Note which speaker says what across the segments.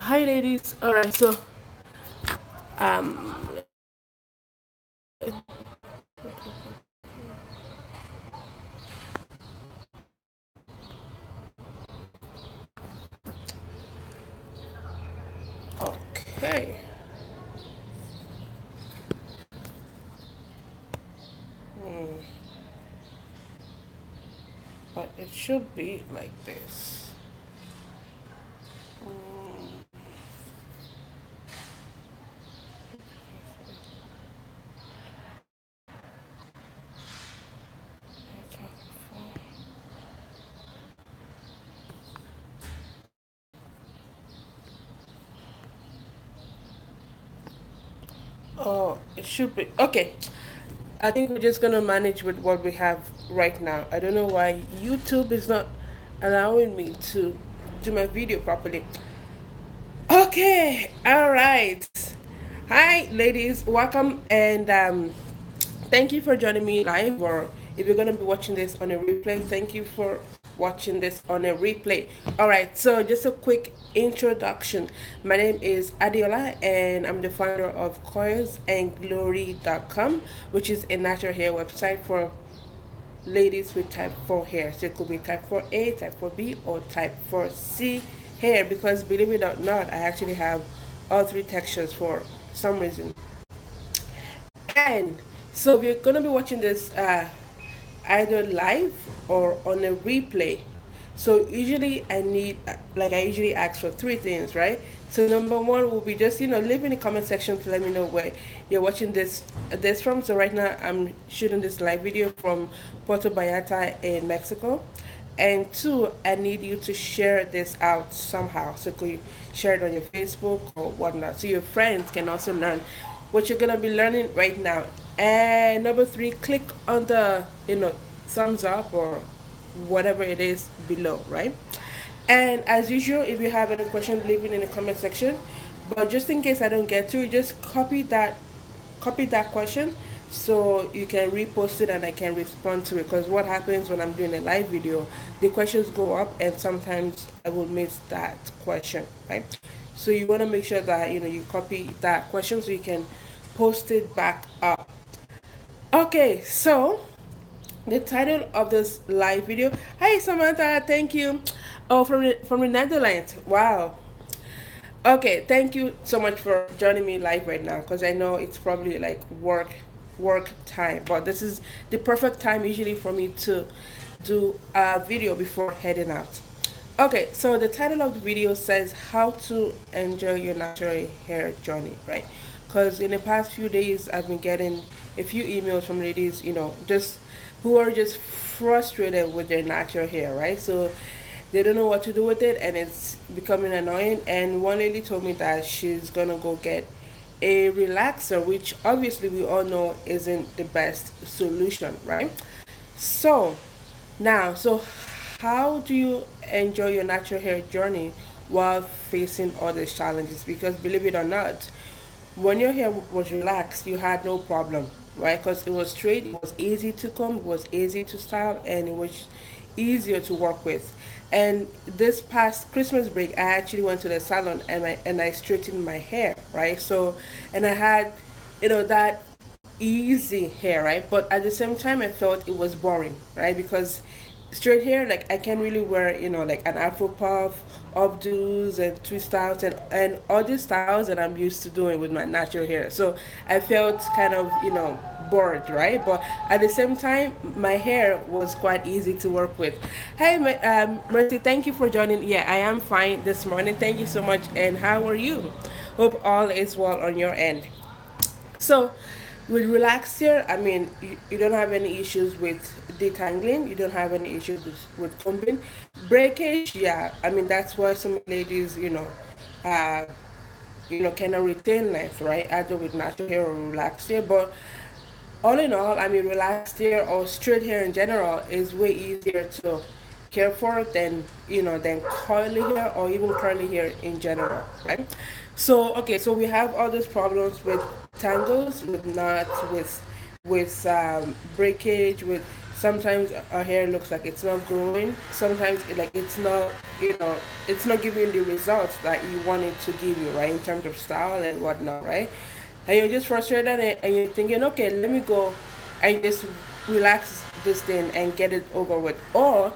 Speaker 1: Hi ladies. All right, so um okay. But it should be like this. Oh, it should be okay. I think we're just gonna manage with what we have right now. I don't know why YouTube is not allowing me to do my video properly. Okay, all right. Hi, ladies, welcome, and thank you for joining me live. Or if you're gonna be watching this on a replay, thank you for watching this on a replay. All right, so just a quick introduction. My name is Adiola, and I'm the founder of coilsandglory.com, which is a natural hair website for ladies with type 4 hair. So it could be type 4A, type 4B, or type 4C hair, because believe it or not, I actually have all three textures for some reason. And so we're going to be watching this either live or on a replay. So usually I usually ask for three things, right? So number one will be just, leave in the comment section to let me know where you're watching this from. So right now I'm shooting this live video from Puerto Vallarta in Mexico. And two, I need you to share this out somehow. So could you share it on your Facebook or whatnot, so your friends can also learn what you're gonna be learning right now. And number three, click on the thumbs up or whatever it is below, right? And as usual, if you have any questions, leave it in the comment section. But just in case I don't get to, just copy that question so you can repost it and I can respond to it. Because what happens when I'm doing a live video, the questions go up and sometimes I will miss that question, right? So you want to make sure that you copy that question so you can post it back up. Okay, so the title of this live video. Hi Samantha, thank you. Oh, from the Netherlands. Wow. Okay, thank you so much for joining me live right now, because I know it's probably like work time, but this is the perfect time usually for me to do a video before heading out. Okay, so the title of the video says how to enjoy your natural hair journey, right? Because in the past few days I've been getting a few emails from ladies, just who are just frustrated with their natural hair, right? So they don't know what to do with it and it's becoming annoying. And one lady told me that she's gonna go get a relaxer, which obviously we all know isn't the best solution, right? So so how do you enjoy your natural hair journey while facing all these challenges? Because believe it or not, when your hair was relaxed, you had no problem, right? Because it was straight, it was easy to comb, it was easy to style, and it was easier to work with. And this past Christmas break, I actually went to the salon and I straightened my hair, right? So, and I had, that easy hair, right? But at the same time, I felt it was boring, right? Because straight hair, like I can really wear, like an afro puff, updos, and twist styles, and all these styles that I'm used to doing with my natural hair. So I felt kind of, bored, right? But at the same time, my hair was quite easy to work with. Hey, Mercy, thank you for joining. Yeah, I am fine this morning. Thank you so much. And how are you? Hope all is well on your end. So, with Relaxer, I mean, you don't have any issues with detangling. You don't have any issues with combing. Breakage, yeah. I mean, that's why some ladies, uh, cannot retain length, right? Either with natural hair or relaxed hair. But all in all, I mean, relaxed hair or straight hair in general is way easier to care for than curly hair or even curly hair in general, right? So okay, so we have all these problems with tangles, with knots, with breakage, with Sometimes our hair looks like it's not growing. Sometimes like it's not, it's not giving the results that you want it to give you, right? In terms of style and whatnot, right? And you're just frustrated and you're thinking, okay, let me go and just relax this thing and get it over with. Or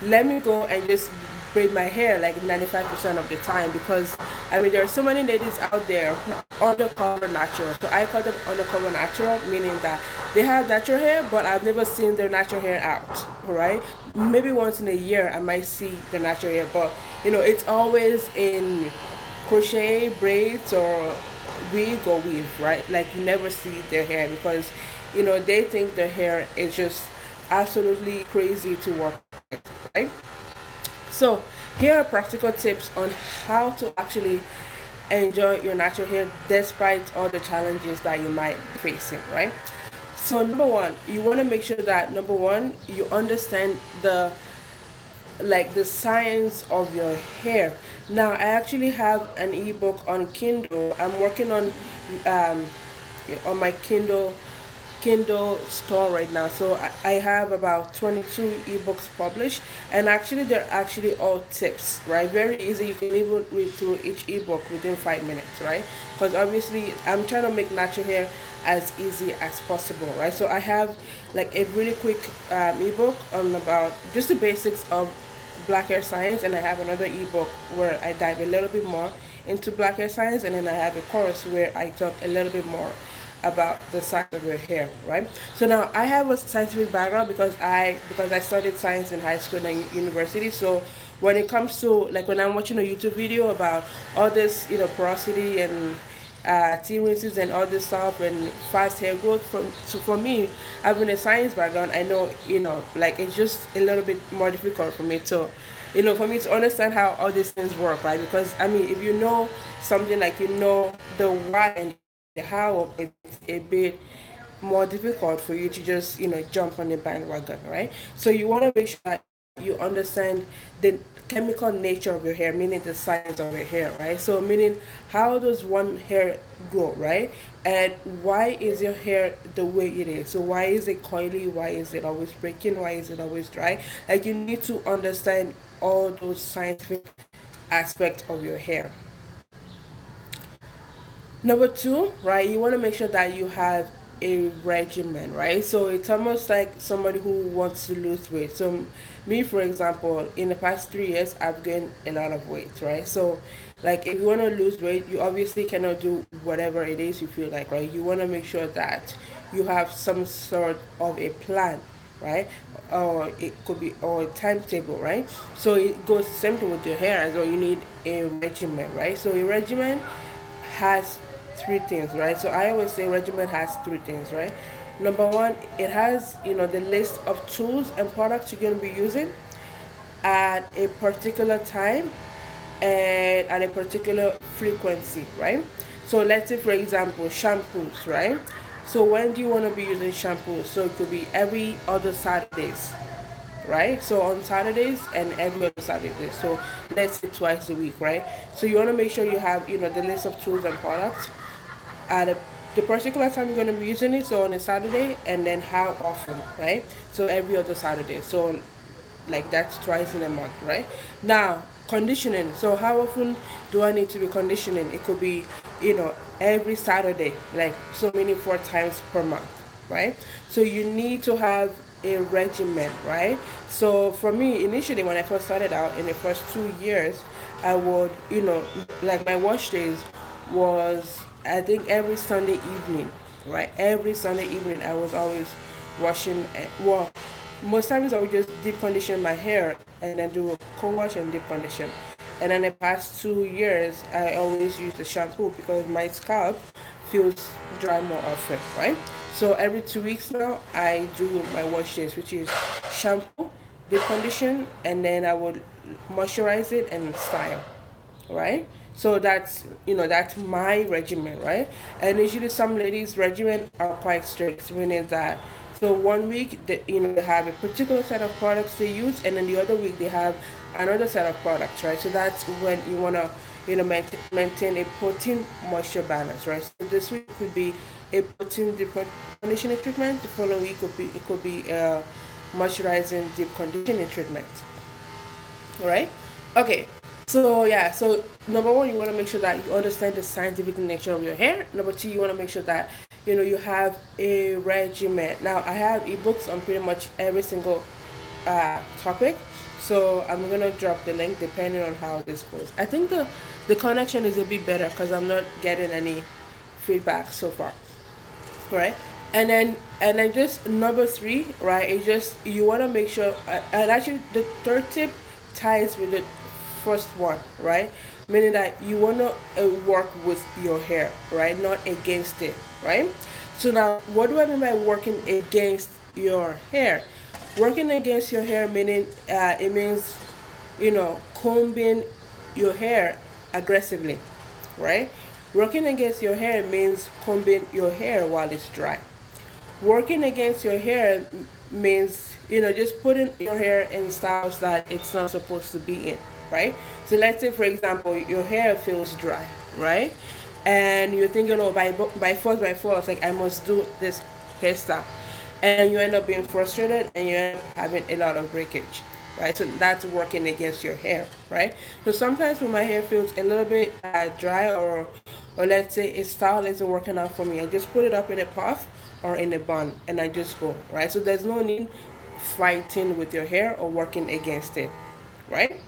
Speaker 1: let me go and just braid my hair like 95% of the time, because I mean there are so many ladies out there undercover natural. So I call them undercover natural, meaning that they have natural hair, but I've never seen their natural hair out. Right? Maybe once in a year I might see the natural hair, but it's always in crochet, braids, or wig or weave, right? Like you never see their hair because they think their hair is just absolutely crazy to work with, right? So here are practical tips on how to actually enjoy your natural hair despite all the challenges that you might be facing, right? So number one, you want to make sure that number one, you understand the science of your hair. Now, I actually have an ebook on Kindle. I'm working um, on my Kindle store right now. So I have about 22 ebooks published, and actually they're actually all tips, right? Very easy. You can even read through each ebook within 5 minutes, right? Because obviously I'm trying to make natural hair as easy as possible, right? So I have like a really quick ebook on about just the basics of black hair science, and I have another ebook where I dive a little bit more into black hair science, and then I have a course where I talk a little bit more about the science of your hair, right? So now I have a scientific background because I studied science in high school and university. So when it comes to like when I'm watching a YouTube video about all this, porosity and tea rinses and all this stuff and fast hair growth, for me, having a science background, I know like it's just a little bit more difficult for me to for me to understand how all these things work, right? Because I mean, if you know something, like the why and the how, it's a bit more difficult for you to just jump on the bandwagon, right? So you want to make sure that you understand the chemical nature of your hair, meaning the science of your hair, right? So meaning how does one hair grow, right? And why is your hair the way it is? So why is it coily? Why is it always breaking? Why is it always dry? Like you need to understand all those scientific aspects of your hair. Number two, right, you want to make sure that you have a regimen, right? So it's almost like somebody who wants to lose weight. So, me, for example, in the past 3 years, I've gained a lot of weight, right? So, like, if you want to lose weight, you obviously cannot do whatever it is you feel like, right? You want to make sure that you have some sort of a plan, right? Or it could be or a timetable, right? So it goes the same thing with your hair as well. You need a regimen, right? So a regimen has three things, right? So I always say regimen has three things, right? Number one, it has the list of tools and products you're going to be using at a particular time and at a particular frequency, right? So let's say, for example, shampoos, right? So when do you want to be using shampoos? So it could be every other Saturdays, right? So on Saturdays and every other Saturday. So let's say twice a week, right? So you want to make sure you have, the list of tools and products at the particular time you're going to be using it. So on a Saturday, and then how often, right? So every other Saturday. So like that's twice in a month, right? Now, conditioning. So how often do I need to be conditioning? It could be, every Saturday, like so many 4 times per month, right? So you need to have a regimen, right? So for me, initially when I first started out in the first 2 years, I would, like my wash days was I think every Sunday evening, right? Every Sunday evening I was always washing. Well, most times I would just deep condition my hair and then do a co-wash and deep condition. And in the past 2 years, I always use the shampoo because my scalp feels dry more often, right? So every 2 weeks now, I do my wash days, which is shampoo, deep condition, and then I would moisturize it and style, right? So that's my regimen, right? And usually some ladies' regimen are quite strict, meaning that so 1 week they have a particular set of products they use, and then the other week they have another set of products, right? So that's when you wanna maintain a protein moisture balance, right? So this week could be a protein deep conditioning treatment. The following week could be moisturizing deep conditioning treatment. All right. Okay. So yeah. So number one, you want to make sure that you understand the scientific nature of your hair. Number two, you want to make sure that you have a regimen. Now I have ebooks on pretty much every single topic. So I'm gonna drop the link depending on how this goes. I think the connection is a bit better because I'm not getting any feedback so far, right? And then just number three, right, is just you want to make sure, and actually the third tip ties with the first one, right? Meaning that you want to work with your hair, right, not against it, right? So now what do I mean by working against your hair? Working against your hair meaning it means combing your hair aggressively, right? Working against your hair means combing your hair while it's dry. Working against your hair means just putting your hair in styles that it's not supposed to be in, right? So let's say for example your hair feels dry, right? And you're thinking, oh, by force, like I must do this hairstyle, and you end up being frustrated and you end up having a lot of breakage, right? So that's working against your hair, right? So sometimes when my hair feels a little bit dry, or let's say a style isn't working out for me, I just put it up in a puff or in a bun and I just go, right? So there's no need fighting with your hair or working against it, right?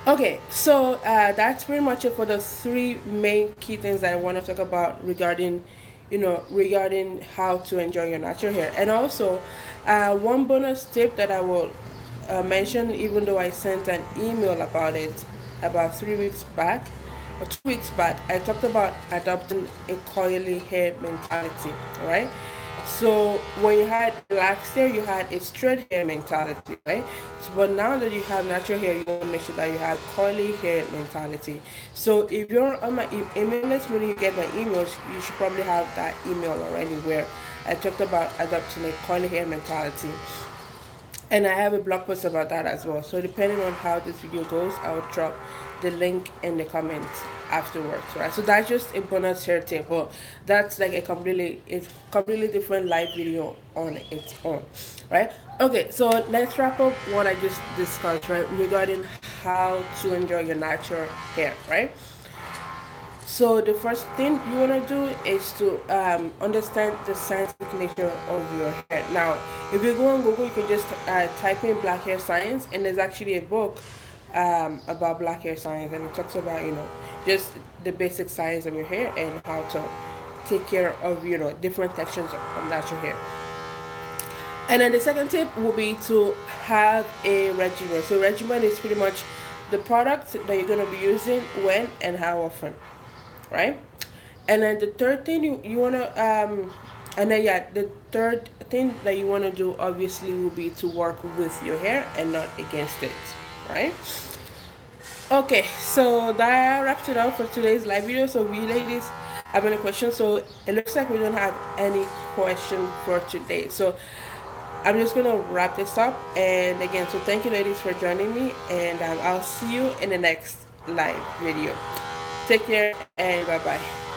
Speaker 1: Okay, so that's pretty much it for the three main key things that I want to talk about regarding how to enjoy your natural hair. And also, one bonus tip that I will mention, even though I sent an email about it about 3 weeks back or 2 weeks back, I talked about adopting a coily hair mentality, right? So when you had last year, you had a straight hair mentality, right? So, but now that you have natural hair, you want to make sure that you have curly hair mentality. So if you're on my email list, when you get my emails, you should probably have that email already where I talked about adopting a curly hair mentality. And I have a blog post about that as well. So depending on how this video goes, I'll drop the link in the comments afterwards, right? So that's just a bonus hair tip, but that's like a completely different live video on its own, right? Okay, so let's wrap up what I just discussed, right, regarding how to enjoy your natural hair, right? So the first thing you want to do is to understand the scientific nature of your hair. Now, if you go on Google, you can just type in black hair science, and there's actually a book about black hair science, and it talks about just the basic science of your hair and how to take care of different textures of natural hair. And then the second tip will be to have a regimen. So regimen is pretty much the product that you're going to be using when and how often, right? And then the third thing you want to and then yeah, the third thing that you want to do obviously will be to work with your hair and not against it, right? Okay, so that wraps it up for today's live video. So we ladies have any questions? So it looks like we don't have any question for today. So I'm just gonna wrap this up. And again, so thank you ladies for joining me, and I'll see you in the next live video. Take care and bye bye.